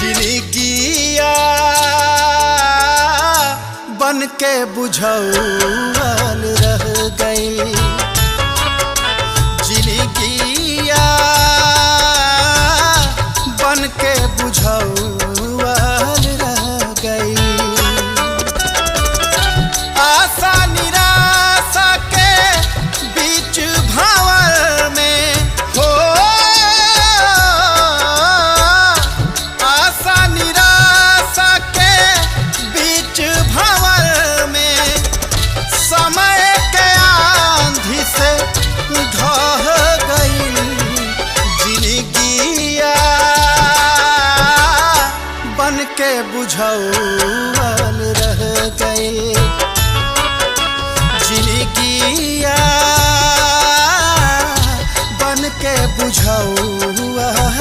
जिनगिया बन के बुझौल रह गई। जिनगिया बन के बुझौल रह गई। आशा निराशा के बीच भंवर में हो, आशा निराशा के बीच भंवर में समय के आंधी से ढह गई। जिनगिया बन के बुझौल रह गई। जिनगिया बन के बुझौल रह